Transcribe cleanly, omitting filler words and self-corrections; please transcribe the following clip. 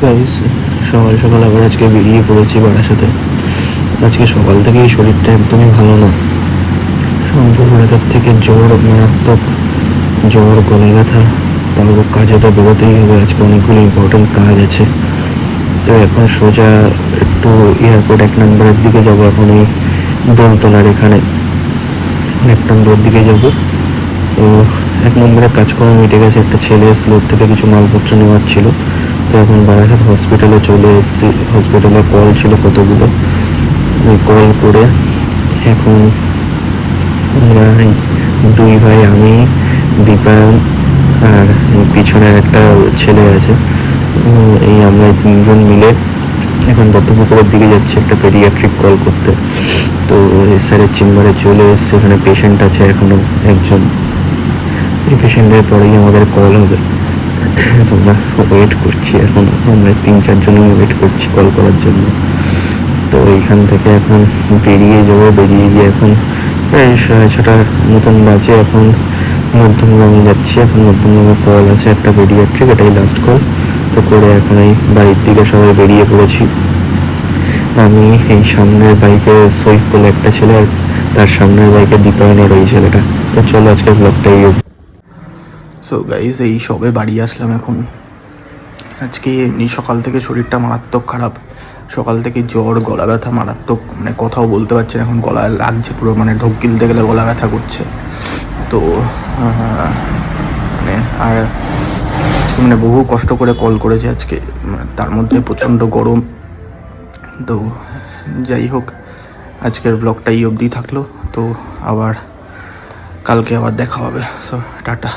Guys, সকাল সকাল আবার আজকে বেরিয়ে পড়েছি বারাসাতে। আজকে সকাল থেকেই শরীরটা একদমই ভালো না। ভোর রাতের থেকে জ্বর, মারাত্মক জ্বর, গলা ব্যথা। তারপর কাজে তো বেরোতেই হবে, আজকে অনেকগুলো ইম্পর্টেন্ট কাজ আছে। তো এখন সোজা একটু এয়ারপোর্ট 1 নম্বরের দিকে যাবো। এখন এই দোলতলার এখানে 1 নম্বরের দিকে যাব। তো 1 নম্বরের কাজকর্ম মিটে গেছে। একটা ছেলে স্লোর থেকে কিছু মালপত্র নেওয়ার ছিল। তো এখন বারাসাত হসপিটালে চলে এসেছি। হসপিটালে কল ছিল কতগুলো, ওই কল করে এখন আমরা দুই ভাই, আমি, দীপায়ন আর পিছনের একটা ছেলে আছে, এই আমরা 3জন মিলে এখন দত্তপুকুরের দিকে যাচ্ছি একটা পেডিয়াট্রিক কল করতে। তো স্যারের চেম্বারে চলে এসছে। এখানে পেশেন্ট আছে এখনো একজন। এই পেশেন্টের পরেই আমাদের কল হবে। তোমরা ওয়েট করছি, এখন আমরা 3-4 জন ওয়েট করছি কল করার জন্য। তো এইখান থেকে এখন বেরিয়ে যাবো। বেরিয়ে গিয়ে এখন প্রায় 6:30 মতন বাজে। এখন মধ্যমগ্রামে যাচ্ছি। এখন মধ্যমগ্রামে কল আছে একটা পেডিয়াট্রিক, এটাই লাস্ট কল। তো করে এখন এই বাড়ির দিকে সবাই বেরিয়ে পড়েছি। আমি এই সামনের বাইকে সৈফ বলে একটা ছেলে, আর তার সামনের বাইকে দীপায়নের ওই ছেলেটা। তো চলো আজকের ব্লগটা এই। সো গাইজ, এই সবে বাড়ি আসলাম এখন। আজকে এমনি সকাল থেকে শরীরটা মারাত্মক খারাপ। সকাল থেকে জ্বর, গলা ব্যথা মারাত্মক, মানে কথাও বলতে পারছি না। এখন গলায় লাগছে পুরো, মানে ঢোক গিলতে গেলে গলা ব্যথা করছে। তো মানে আর আজকে মানে বহু কষ্ট করে কল করেছে আজকে, তার মধ্যে প্রচণ্ড গরম। তো যাই হোক, আজকের ব্লগটা এই অবধি থাকলো। তো আবার কালকে আবার দেখা হবে। So tata.